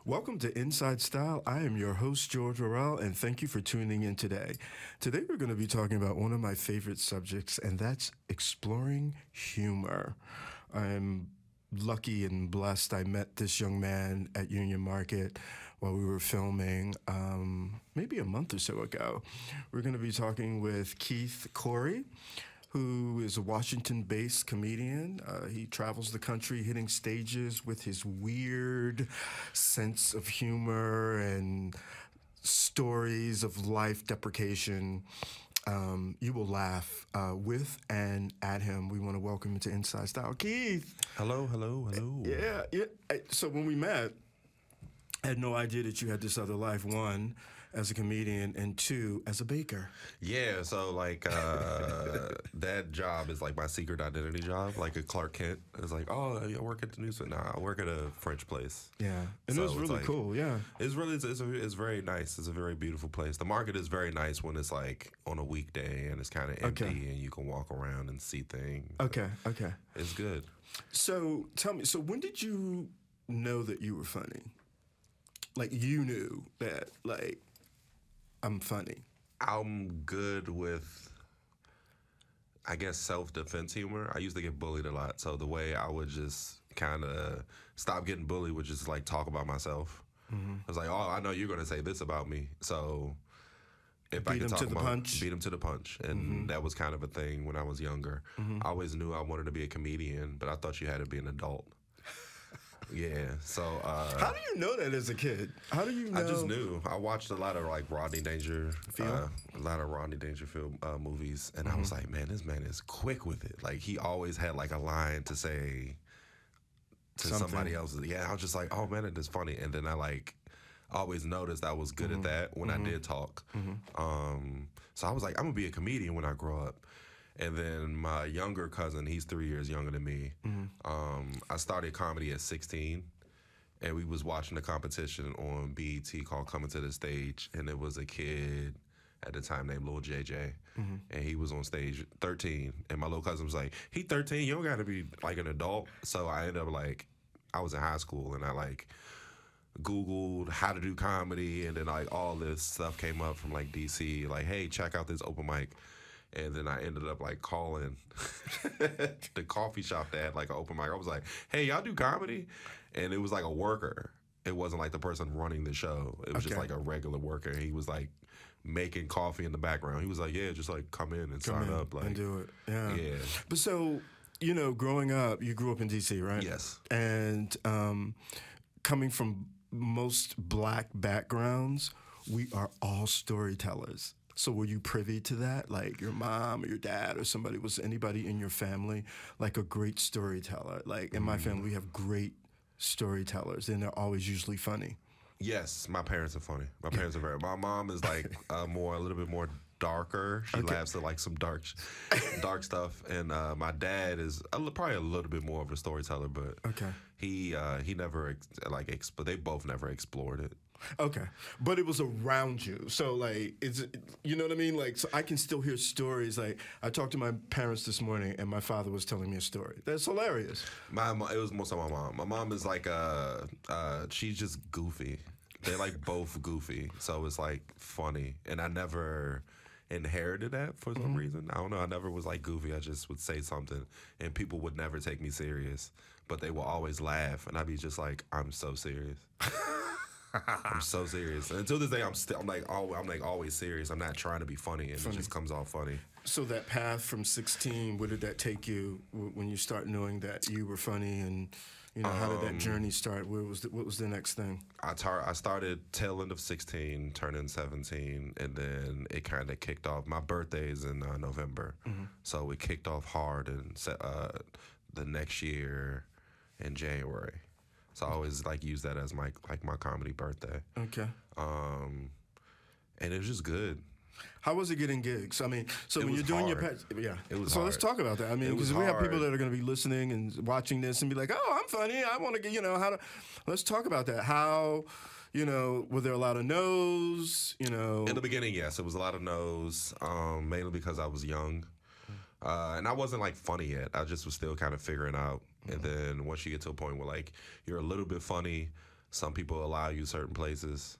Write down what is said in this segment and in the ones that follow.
Welcome to Inside Style. I am your host, George Worrell, and thank you for tuning in today. Today, we're going to be talking about one of my favorite subjects, and that's exploring humor. I'm lucky and blessed. I met this young man at Union Market while we were filming maybe a month or so ago. We're going to be talking with Keith Correy, who is a Washington-based comedian. He travels the country hitting stages with his weird sense of humor and stories of life deprecation. You will laugh with and at him. We want to welcome him to Inside Style. Keith! Hello, hello, hello. Yeah. So when we met, I had no idea that you had this other life. One, as a comedian, and two, as a baker. Yeah, so like that job is like my secret identity job, like a Clark Kent. It's like, oh, I work at the news. Nah, I work at a French place. Yeah, and So it was it's really like- cool. Yeah. It's very nice. It's a very beautiful place. The market is very nice when it's like on a weekday and it's kind of empty and you can walk around and see things. Okay. It's good. So tell me, so when did you know that you were funny? Like you knew that, like, I'm funny. I'm good with, I guess, self-defense humor. I used to get bullied a lot, so the way I would just kind of stop getting bullied would just like talk about myself. I was like, oh, I know you're gonna say this about me, so if I Beat can 'em talk to the about punch? beat him to the punch, and that was kind of a thing when I was younger. I always knew I wanted to be a comedian, but I thought you had to be an adult. Yeah, so How do you know that as a kid? How do you know? I just knew. I watched a lot of like Rodney Dangerfield, a lot of Rodney Dangerfield movies, and I was like, man, this man is quick with it. Like he always had like a line to say to somebody else. Yeah, I was just like, oh man, it is funny. And then I like always noticed I was good at that when I did talk. So I was like, I'm gonna be a comedian when I grow up. And then my younger cousin, he's 3 years younger than me. I started comedy at 16, and we was watching a competition on BET called Coming to the Stage, and it was a kid at the time named Lil JJ, and he was on stage 13, and my little cousin was like, he 13, you don't gotta be like an adult. So I ended up like, I was in high school, and I like Googled how to do comedy, and then like all this stuff came up from like DC, like, hey, check out this open mic. And then I ended up like calling the coffee shop that had like an open mic. I was like, hey, y'all do comedy? And it was like a worker. It wasn't like the person running the show. It was just like a regular worker. He was like making coffee in the background. He was like, yeah, just like come in and sign up. Like, and do it. Yeah. Yeah. But so, you know, growing up, you grew up in D.C., right? Yes. And coming from most black backgrounds, we are all storytellers. So were you privy to that? Like your mom or your dad or somebody, was anybody in your family like a great storyteller? Like in my family, we have great storytellers, and they're always usually funny. Yes, my parents are funny. My parents are very. My mom is like a little bit more darker. She laughs at like some dark stuff, and my dad is probably a little bit more of a storyteller, but he never but they both never explored it. Okay, but it was around you, so like, you know what I mean? Like, so I can still hear stories. Like, I talked to my parents this morning, and my father was telling me a story. That's hilarious. It was most of my mom. My mom is like she's just goofy. They're like both goofy, so it's like funny. And I never inherited that for some reason. I don't know. I never was like goofy. I just would say something, and people would never take me serious, but they will always laugh, and I'd be just like, I'm so serious. I'm so serious. And until this day, I'm like always serious. I'm not trying to be funny, and it just comes off funny. So that path from 16, where did that take you when you start knowing that you were funny, and you know, how did that journey start? What was the next thing? I started tail end of 16, turning 17, and then it kind of kicked off. My birthday's in November, so it kicked off hard and the next year in January. So I always like use that as my comedy birthday. Okay. And it was just good. How was it getting gigs? I mean, so when was you're doing hard. It was so hard. let's talk about that. I mean, It was because we have hard. people that are going to be listening and watching this and be like, "Oh, I'm funny. I want to get, you know, how to." Let's talk about that. How, you know, were there a lot of no's? You know, In the beginning, yes, it was a lot of no's, mainly because I was young. And I wasn't like funny yet. I just was still kind of figuring out. And then once you get to a point where like you're a little bit funny, Some people allow you certain places.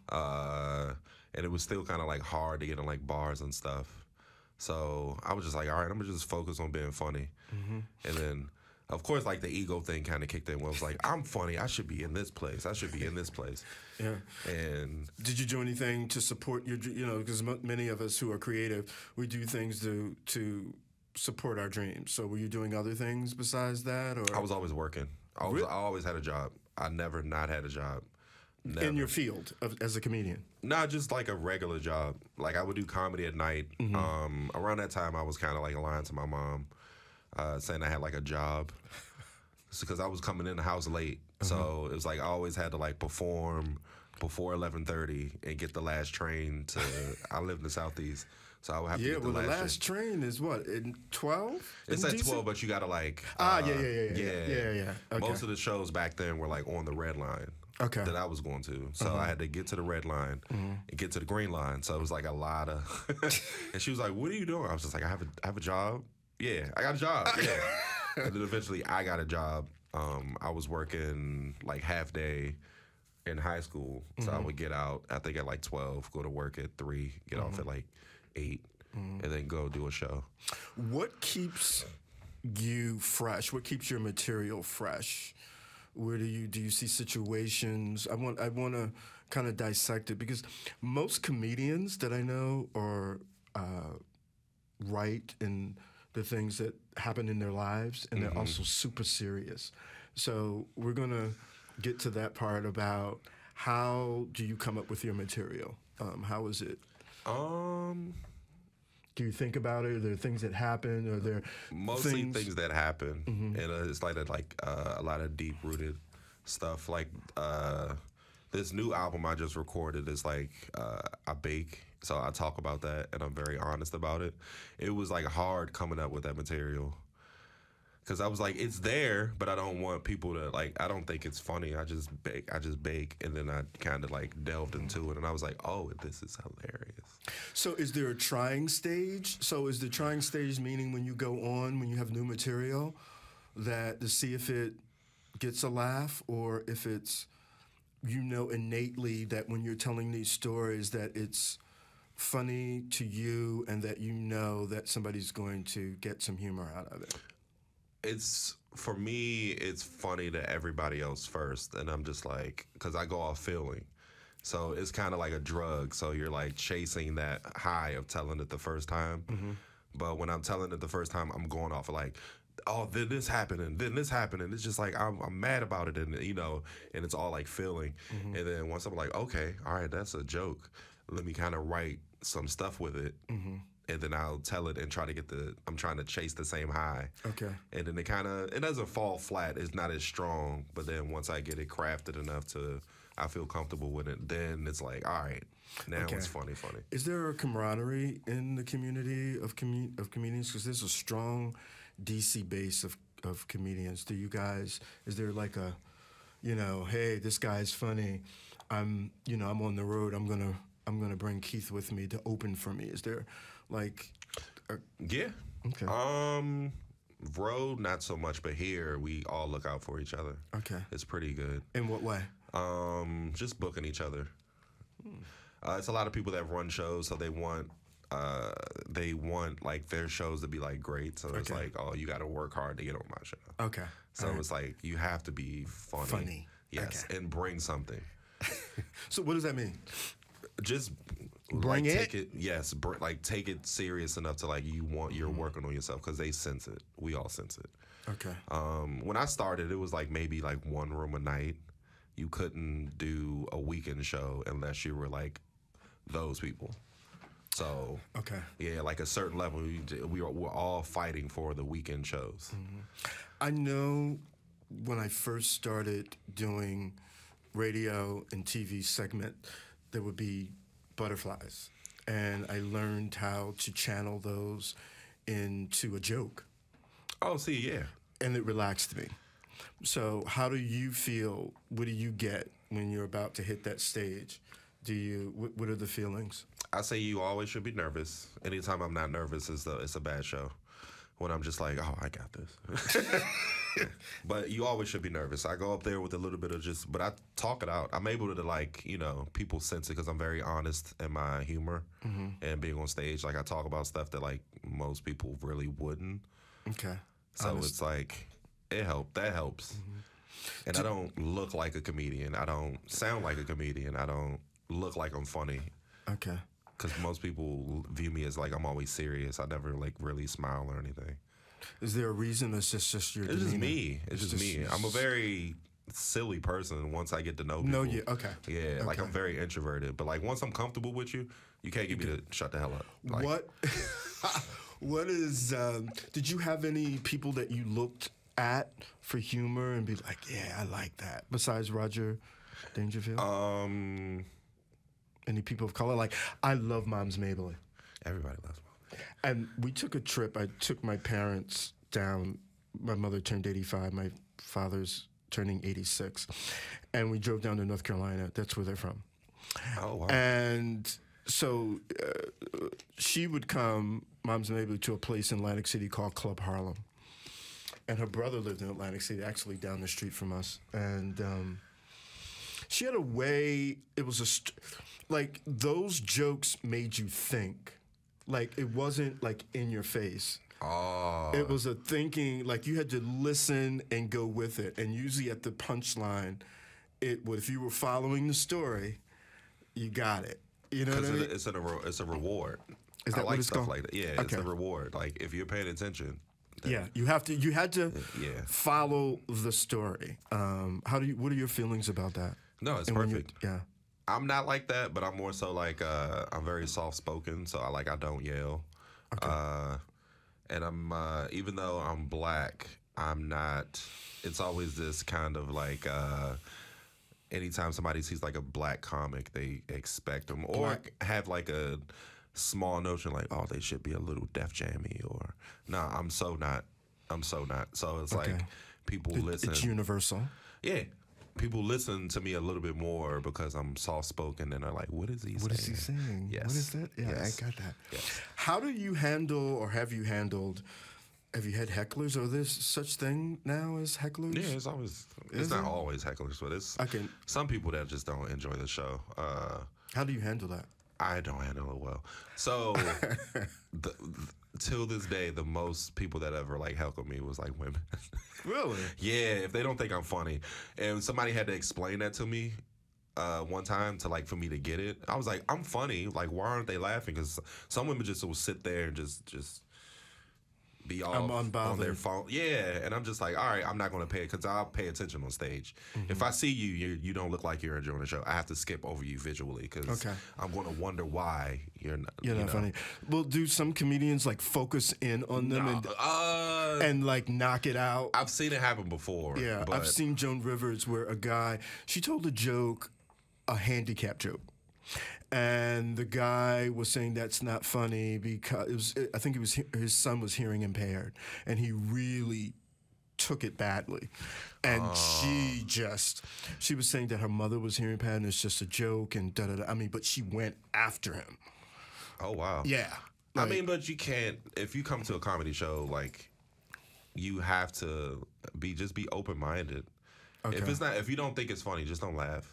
And it was still kind of like hard to get in like bars and stuff. So I was just like, all right, I'm gonna just focus on being funny. And then, of course, like the ego thing kind of kicked in where it was like, I'm funny, I should be in this place. I should be in this place. Yeah. And did you do anything to support your, because many of us who are creative, we do things to support our dreams. So were you doing other things besides that? Or I was always working. I always had a job. I never not had a job. Never. In your field as a comedian? Not just like a regular job. Like I would do comedy at night. Around that time, I was kind of like lying to my mom, saying I had like a job, because I was coming in the house late. So it was like I always had to like perform before 11:30 and get the last train to. I live in the Southeast, so I would have to get the last train is what, in 12? It's at 12, but you gotta like. Yeah. Okay. Most of the shows back then were like on the red line. Okay. That I was going to. So I had to get to the red line and get to the green line. So it was like a lot of. And she was like, "What are you doing?" I was just like, "I have a job." Yeah, I got a job. Yeah. And then eventually I got a job. I was working like half day in high school. So I would get out, I think at like 12, go to work at 3, get off at like 8, and then go do a show. What keeps you fresh? What keeps your material fresh? Where do you see situations? I want to kind of dissect it, because most comedians that I know are right in the things that happen in their lives, and they're also super serious. So we're gonna get to that part about how do you come up with your material? How is it? Do you think about it? Are there things that happen? Are there mostly things that happen, and it's like a lot of deep rooted stuff. Like this new album I just recorded is like I bake, so I talk about that, and I'm very honest about it. It was like hard coming up with that material, because I was like, it's there, but I don't want people to like. I don't think it's funny. I just bake, and then I kind of like delved into it, and I was like, oh, this is hilarious. So is there a trying stage? So is the trying stage meaning when you go on, when you have new material, that to see if it gets a laugh, or if it's, innately that when you're telling these stories that it's funny to you, and that that somebody's going to get some humor out of it? For me, it's funny to everybody else first, and I'm just like, because I go off feeling. So it's kind of like a drug. So you're like chasing that high of telling it the first time. But when I'm telling it the first time, I'm going off of like, oh, then this happened, and then this happened, and it's just like I'm mad about it, and and it's all like feeling. And then once I'm like, okay, all right, that's a joke. Let me kind of write some stuff with it. And then I'll tell it and try to get I'm trying to chase the same high. Okay. And then it doesn't fall flat. It's not as strong. But then once I get it crafted enough I feel comfortable with it, then it's like, all right, now it's funny. Is there a camaraderie in the community of comedians? Because there's a strong DC base of comedians. Do you guys, is there like a, hey, this guy's funny. I'm on the road. I'm gonna bring Keith with me to open for me. Is there like yeah. Okay. Road, not so much, but here we all look out for each other. Okay. It's pretty good. In what way? Just booking each other. It's a lot of people that run shows, so they want like their shows to be like great. So it's like, oh, you got to work hard to get on my show. Okay. So it's like you have to be funny. Yes, and bring something. So what does that mean? Just bring it. Take it. Yes, take it serious enough to like you're working on yourself, because they sense it. We all sense it. Okay. When I started, it was like maybe like one room a night. You couldn't do a weekend show unless you were like those people. So yeah, like a certain level, we're all fighting for the weekend shows. I know when I first started doing radio and TV segment, there would be butterflies, and I learned how to channel those into a joke. Oh, see, yeah. And it relaxed me. So how do you feel? What do you get when you're about to hit that stage? What are the feelings? I say you always should be nervous. Anytime I'm not nervous, it's a bad show. when I'm just like, oh, I got this. But you always should be nervous. I go up there with a little bit of but I talk it out. I'm able to, like, you know, people sense it because I'm very honest in my humor and being on stage. Like, I talk about stuff that, like, most people really wouldn't. Okay. So honest. It's like, that helps. And I don't look like a comedian. I don't sound like a comedian. I don't look like I'm funny. Okay. Because most people view me as, like, I'm always serious. I never, like, really smile or anything. Is there a reason? It's just your demeanor? It's just me. It's just me. I'm a very silly person once I get to know people. No, yeah, okay. Yeah, okay. Like, I'm very introverted. But, like, once I'm comfortable with you, you can't get me to shut the hell up. Like, what is, did you have any people that you looked at for humor and be like, yeah, I like that, besides Roger Dangerfield? Any people of color? Like, I love Moms Mabley. Everybody loves Moms. And we took a trip. I took my parents down. My mother turned 85. My father's turning 86. And we drove down to North Carolina. That's where they're from. Oh, wow. And so she would come, Moms Mabley, to a place in Atlantic City called Club Harlem. And her brother lived in Atlantic City, actually down the street from us. And she had a way, it was like, those jokes made you think. Like, it wasn't, like, in your face. Oh. It was a thinking, like, you had to listen and go with it. And usually at the punchline, if you were following the story, you got it. You know what I mean? It's a reward. Is that I like what it's stuff called? like that. Yeah, it's a reward. Like, if you're paying attention. Yeah, you had to follow the story. What are your feelings about that? No, it's perfect. Yeah. I'm not like that, but I'm more so like I'm very soft spoken, so I don't yell. Okay. And I'm even though I'm black, I'm not. It's always this kind of like anytime somebody sees like a black comic, they expect them or have like a small notion like, oh, they should be a little Def Jammy or nah. I'm so not. So it's like people listen. It's universal. Yeah. People listen to me a little bit more because I'm soft-spoken and they're like, what is he saying? What is he saying? Yes. What is that? Yeah, yes. I got that. Yes. How do you handle or have you had hecklers? Are there such thing now as hecklers? Yeah, it's not always hecklers, but it's some people that just don't enjoy the show. How do you handle that? I don't handle it well. So till this day, the most people that ever like heckled me was like women. Really? Yeah, if they don't think I'm funny. And somebody had to explain that to me one time for me to get it. I was like, I'm funny. Like, why aren't they laughing? Because some women just will sit there and just be off on their phone. Yeah, and I'm just like, all right, I'm not going to pay it because I'll pay attention on stage. Mm-hmm. If I see you don't look like you're enjoying the show, I have to skip over you visually because I'm going to wonder why you're not funny. Well, do some comedians like focus in on them and like knock it out? I've seen it happen before. Yeah, but I've seen Joan Rivers where she told a handicap joke. And the guy was saying that's not funny because I think his son was hearing impaired, and he really took it badly. And she was saying that her mother was hearing impaired and it's just a joke and da-da-da. I mean, but she went after him. Oh, wow. Yeah. I mean, but you can't, if you come to a comedy show, like, you have to be open-minded. Okay. If you don't think it's funny, just don't laugh.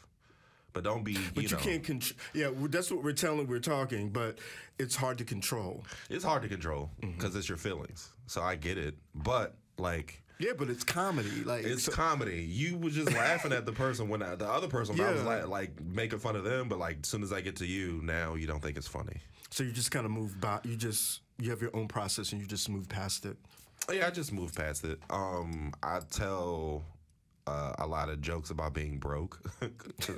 But don't be, But you can't control. Yeah, that's what we're talking, but it's hard to control. It's hard to control because it's your feelings. So I get it. But, like... Yeah, but it's comedy. Like It's comedy. You were just laughing at the person when the other person, I was like making fun of them, but, like, as soon as I get to you, now you don't think it's funny. So you just kind of move by. You have your own process and you just move past it. Yeah, I just move past it. I tell... a lot of jokes about being broke.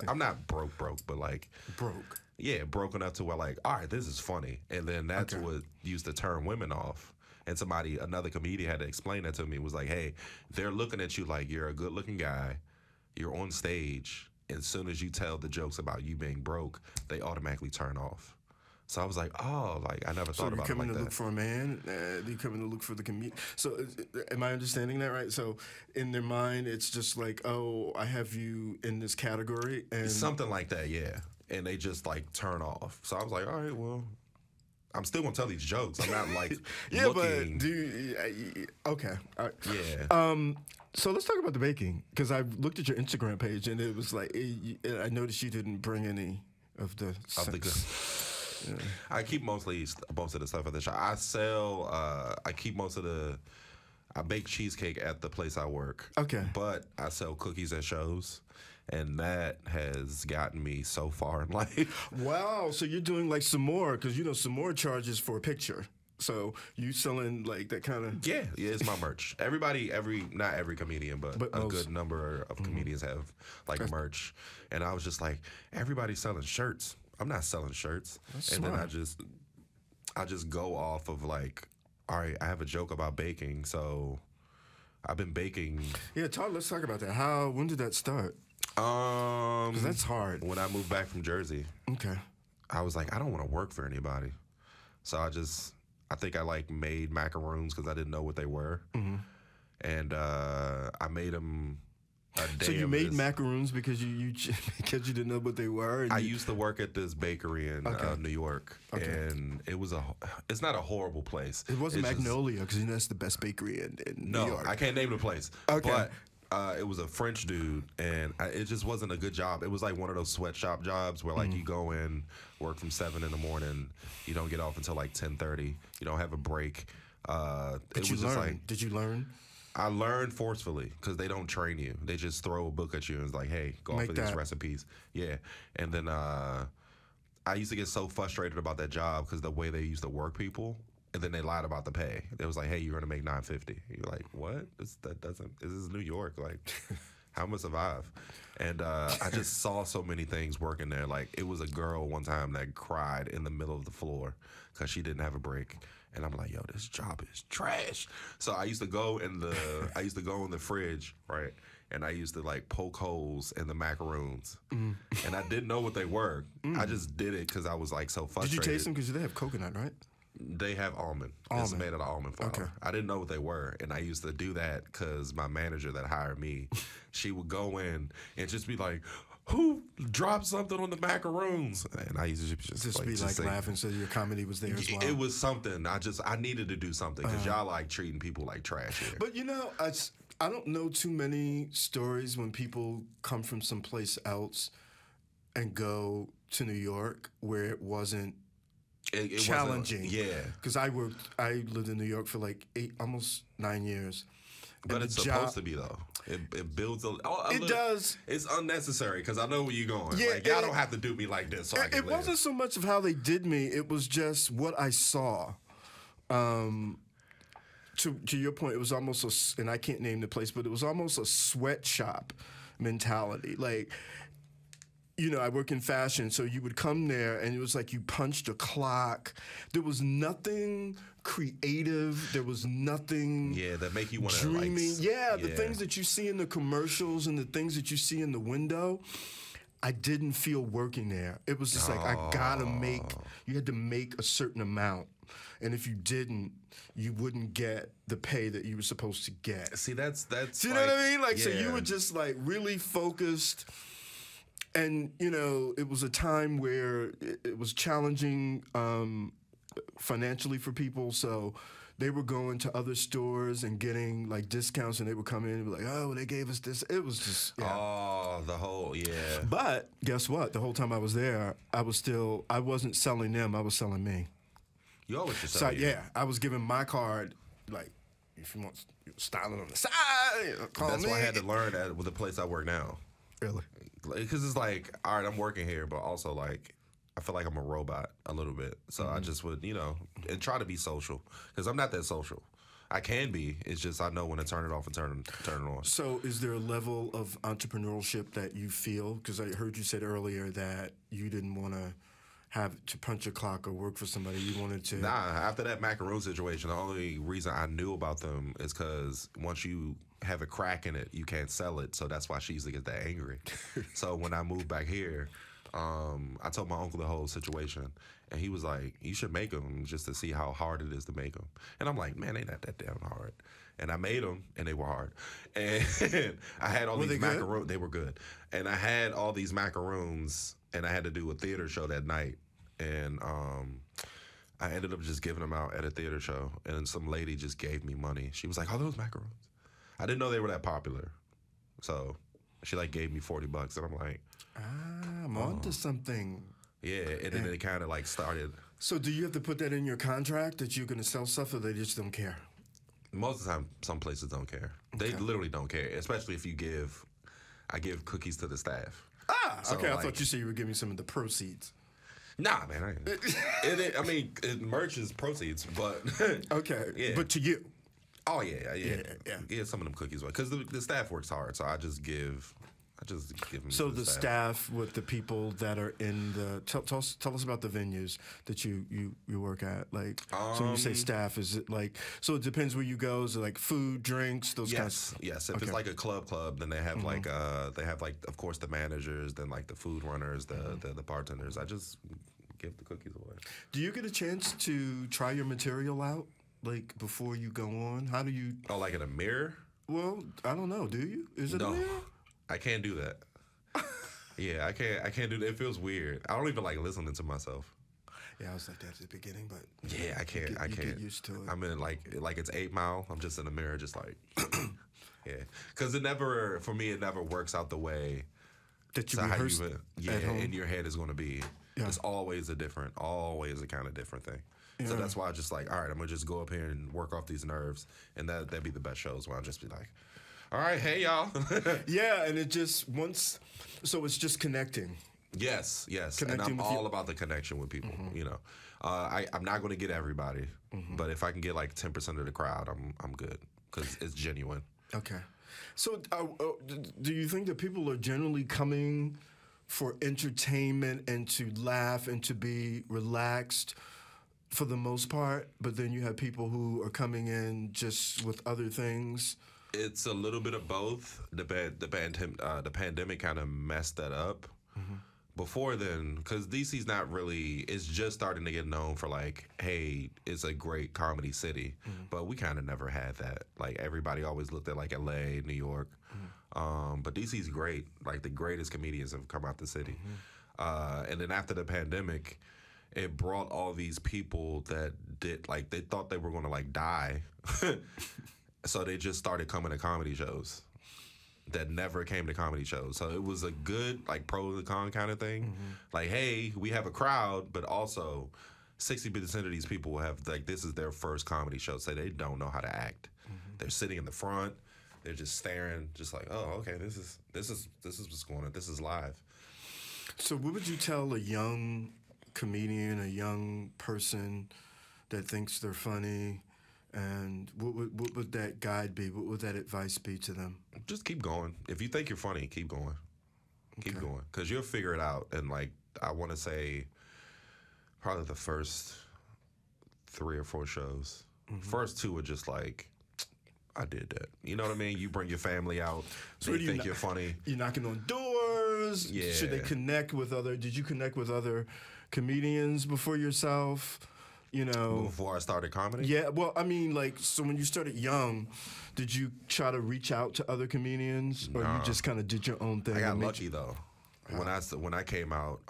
I'm not broke, but like... Broke. Yeah, broke enough to where like, all right, this is funny. And then that's what used to turn women off. And another comedian had to explain that to me. It was like, hey, they're looking at you like you're a good-looking guy. You're on stage. And as soon as you tell the jokes about you being broke, they automatically turn off. So I was like, oh, like I never thought about it like that. So you're coming to look for a man, you're coming to look for the comedian. So am I understanding that right? So in their mind, it's just like, oh, I have you in this category. And something like that, yeah. And they just like turn off. So I was like, all right, well, I'm still gonna tell these jokes. I'm not like Yeah, looking. but do you, okay. All right. Yeah. So let's talk about the baking, because I looked at your Instagram page and it was like I noticed you didn't bring any of the Good. I keep most of the stuff at the shop. I sell. I keep most of the. I bake cheesecake at the place I work. Okay. But I sell cookies at shows, and that has gotten me so far in life. Wow. So you're doing like some more, because some more charges for a picture. So you selling like that kind of Yeah, it's my merch. Not every comedian, but a most. good number of comedians have like merch. And I was just like, everybody's selling shirts. I'm not selling shirts. That's and smart. then I just go off of like, all right, I have a joke about baking, so I've been baking. Yeah, let's talk about that. When did that start? 'Cause that's hard. When I moved back from Jersey. Okay. I was like, I don't want to work for anybody. So I think I like made macaroons because I didn't know what they were. Mm-hmm. And I made them a day. So you made macaroons because you because you didn't know what they were? And I used to work at this bakery in New York. Okay. And it's not a horrible place. It wasn't Magnolia, because that's the best bakery in New York. No, I can't name the place. Okay. But it was a French dude, and it just wasn't a good job. It was like one of those sweatshop jobs where like you go in, work from 7 in the morning, you don't get off until like 10:30. You don't have a break. Did you learn? I learned forcefully because they don't train you. They just throw a book at you and it's like, hey, go off of these recipes. Yeah. And then I used to get so frustrated about that job because the way they used to work people. And then they lied about the pay. It was like, hey, you're going to make $9.50. You're like, what? This is New York. Like, how am I survive? And I just saw so many things working there. Like, it was a girl one time that cried in the middle of the floor because she didn't have a break. And I'm like, yo, this job is trash. So I used to go in the fridge, right? And I used to like poke holes in the macaroons. And I didn't know what they were. I just did it because I was like so frustrated. Did you taste them? Because they have coconut, right? They have almond. It's made out of almond flour. Okay. I didn't know what they were, and I used to do that because my manager that hired me, she would go in and just be like, "Who dropped something on the macaroons?" And I used to just be like laughing, so your comedy was there as well. It was something. I needed to do something because y'all like treating people like trash here. But I don't know too many stories when people come from someplace else and go to New York where it wasn't. It challenging, because I lived in New York for like almost 9 years. But it's supposed to be though. It builds it does. It's unnecessary because I know where you're going. Yeah, like y'all don't have to do me like this. So I can it live. wasn't so much of how they did me. It was just what I saw. To your point, it was almost and I can't name the place, but it was almost a sweatshop mentality. Like, I work in fashion, so you would come there and it was like you punched a clock. There was nothing creative. There was nothing that make you want to dreaming. The things that you see in the commercials and the things that you see in the window, I didn't feel working there. It was just like you had to make a certain amount. And if you didn't, you wouldn't get the pay that you were supposed to get. See, that's Do you know what I mean? Like, so you were just like really focused. And, it was a time where it was challenging financially for people. So they were going to other stores and getting like discounts, and they would come in and be like, oh, they gave us this. It was just, But guess what? The whole time I was there, I wasn't selling them. I was selling me. You always just sell you. Yeah, I was giving my card, like, if you want styling on the side, call That's me. why I had to learn that with the place I work now. Really? Because it's like, all right, I'm working here, but also like, I feel like I'm a robot a little bit. So I just would, and try to be social. Because I'm not that social. I can be. It's just I know when to turn it off and turn it on. So is there a level of entrepreneurship that you feel? Because I heard you said earlier that you didn't want to have to punch a clock or work for somebody. You wanted to... Nah, after that macaroon situation, the only reason I knew about them is because once you have a crack in it, you can't sell it. So that's why she used to get that angry. So when I moved back here, I told my uncle the whole situation. And he was like, you should make them just to see how hard it is to make them. And I'm like, man, they not that damn hard. And I made them, and they were hard. And I had all these macaroons. They were good. And I had all these macaroons, and I had to do a theater show that night. And I ended up just giving them out at a theater show, and then some lady just gave me money. She was like, "Oh, those macaroons." I didn't know they were that popular, so she like gave me $40, and I'm like, I'm onto something. yeah. And then it kind of like started. So do you have to put that in your contract that you're going to sell stuff, or they just don't care? Most of the time, some places don't care. They literally don't care, especially if you give. I give cookies to the staff. So, okay. I thought you said you were giving some of the proceeds. Nah, man. I mean, merch is proceeds, but okay. Yeah. But to you. Oh yeah. Some of them cookies, because the staff works hard, so I just give them. So to the staff with the people that are in the tell us about the venues that you work at. Like, so when you say staff, is it like, so it depends where you go? Is it like food, drinks, those kinds? Yes. If it's like a club, then they have like of course the managers, then like the food runners, the bartenders. I just give the cookies away. Do you get a chance to try your material out, like before you go on? How do you? Oh, like in a mirror? Well, I don't know. Do you? Is it a mirror? I can't do that. Yeah, I can't do that. It feels weird. I don't even like listening to myself. Yeah, I was like that at the beginning, but yeah, I can't. I can't get used to it. I'm in like it's 8 Mile. I'm just in the mirror, just like yeah. Because it never works out the way that you rehearsed at home. In your head is going to be. Yeah. It's always a kind of different thing. Yeah. So that's why I just like, all right, I'm gonna just go up here and work off these nerves, and that'd be the best shows where I'll just be like, all right, hey y'all. Yeah, and it just so it's just connecting. Yes. And I'm all about the connection with people. You know, I'm not going to get everybody, but if I can get like 10% of the crowd, I'm good, because it's genuine. Okay. So do you think that people are generally coming for entertainment and to laugh and to be relaxed for the most part, but then you have people who are coming in just with other things? It's a little bit of both. The pandemic kind of messed that up. Before then, because DC's not really, it's just starting to get known for like, hey, it's a great comedy city. But we kind of never had that. Like, everybody always looked at like LA, New York. But DC's great. Like, the greatest comedians have come out the city. And then after the pandemic, it brought all these people that did, like, they thought they were going to like die. So they just started coming to comedy shows that never came to comedy shows. So it was a good, like, pro and con kind of thing. Like, hey, we have a crowd, but also 60% of these people will have, like, this is their first comedy show, so they don't know how to act. They're sitting in the front. They're just staring, just like, oh, okay, this is what's going on. This is live. So what would you tell a young comedian, a young person that thinks they're funny, and what would that guide be? What would that advice be to them? Just keep going. If you think you're funny, keep going. Keep going. Because you'll figure it out. And, like, I want to say probably the first 3 or 4 shows. First 2 were just like, I did that. You know what I mean? You bring your family out. So they think you're funny. You're knocking on doors. Yeah. Should they connect with did you connect with other comedians before yourself? You know, before I started comedy? Yeah, well, I mean, like, so when you started young, did you try to reach out to other comedians, or you just kind of did your own thing? I got lucky though. When I came out,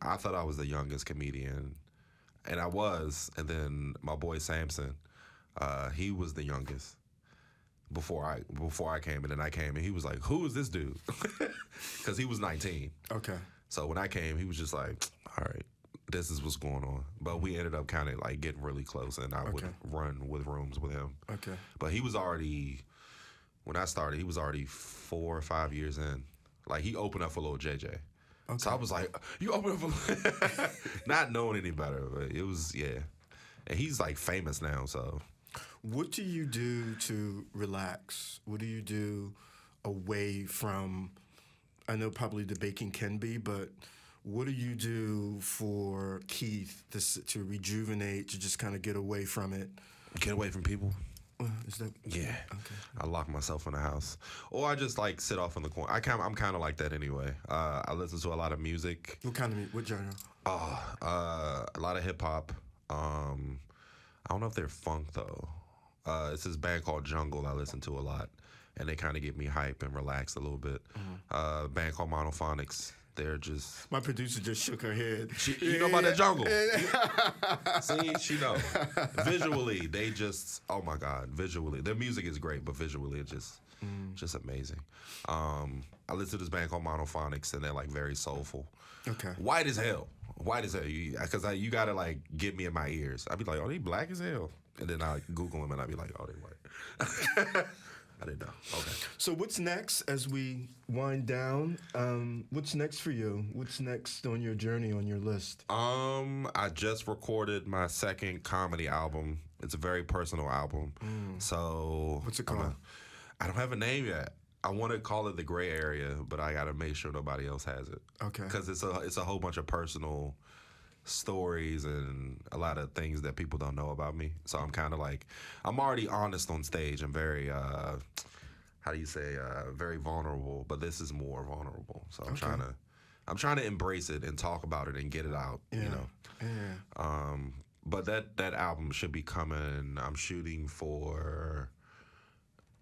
I thought I was the youngest comedian, and I was. And then my boy Samson, he was the youngest before I came, and then I came, and he was like, "Who is this dude?" Because he was 19. Okay. So when I came, he was just like, "All right, this is what's going on." But we ended up kind of like getting really close, and I would run with rooms with him. Okay. But he was already, when I started, he was already 4 or 5 years in. Like, he opened up for Lil JJ. Okay. So I was like, you opened up for not knowing any better, but it was, yeah. And he's like famous now, so. What do you do to relax? What do you do away from, I know probably the baking can be, but what do you do for Keith to rejuvenate, to just kind of get away from it? Get away from people? Is that? Yeah. Okay. I lock myself in the house. Or I just, like, sit off in the corner. I'm kind of like that anyway. I listen to a lot of music. What kind of music? What genre? A lot of hip-hop. I don't know if they're funk, though. It's this band called Jungle I listen to a lot. And they kind of get me hype and relaxed a little bit. A band called Monophonics. They're just. My producer just shook her head. You know about that jungle. See, she know. Visually, they just, oh my God, visually. Their music is great, but visually it's just amazing. I listen to this band called Monophonics, and they're like very soulful. Okay. White as hell. White as hell. Because you got to like get me in my ears. I'd be like, oh, they black as hell. And then I Google them and I'd be like, oh, they white. I didn't know. Okay. So what's next as we wind down? What's next for you? What's next on your journey, on your list? I just recorded my second comedy album. It's a very personal album. So what's it called? I don't have a name yet. I want to call it The Gray Area, but I got to make sure nobody else has it. Okay. Because it's a whole bunch of personal stories and a lot of things that people don't know about me. So I'm kind of like, I'm already honest on stage. I'm very, how do you say, very vulnerable. But this is more vulnerable. So I'm trying to embrace it and talk about it and get it out. Yeah. You know. Yeah. But that album should be coming. I'm shooting for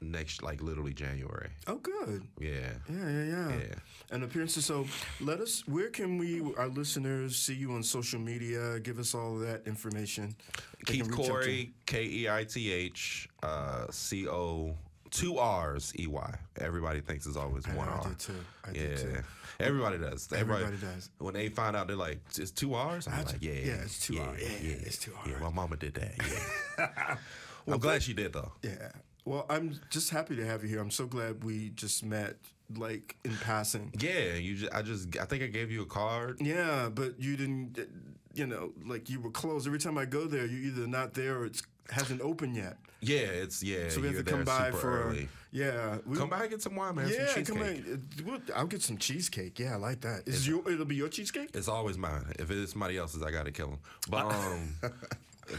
next, like literally January. Oh, good. Yeah. Yeah. And appearances. So where can our listeners see you on social media? Give us all of that information. Keith Correy, Keith, CO, 2 R's, EY. Everybody thinks it's always 1 R. I did too. I did too. Everybody does. Everybody does. When they find out, they're like, it's 2 R's? I'm like, yeah. Yeah, it's 2 R's. Yeah, it's 2 R's. Yeah, my mama did that. Yeah. I'm glad she did, though. Yeah. Well, I'm just happy to have you here. I'm so glad we just met, like, in passing. Yeah, I think I gave you a card. Yeah, but you didn't, like you were closed. Every time I go there, you're either not there or it hasn't opened yet. Yeah, So we have to come by for early. Yeah. Come by and get some wine, man. Yeah, some cheesecake. I'll get some cheesecake. Yeah, I like that. It'll be your cheesecake? It's always mine. If it is somebody else's, I got to kill them. But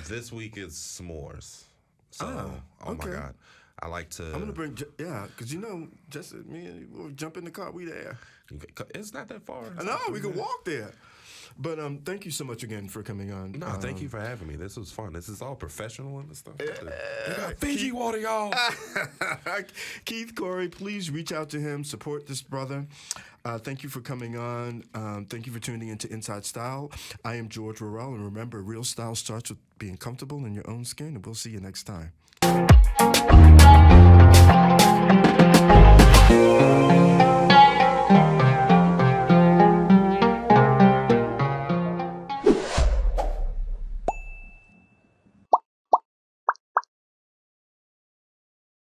this week is s'mores. So, oh my God. I like to. I'm gonna bring, because just me and you will jump in the car. We there. It's not that far. No, we can walk there. But thank you so much again for coming on. No, thank you for having me. This was fun. This is all professional and stuff. We got Fiji water, y'all. Keith Correy, please reach out to him. Support this brother. Thank you for coming on. Thank you for tuning into Inside Style. I am George Worrell, and remember, real style starts with being comfortable in your own skin, and we'll see you next time.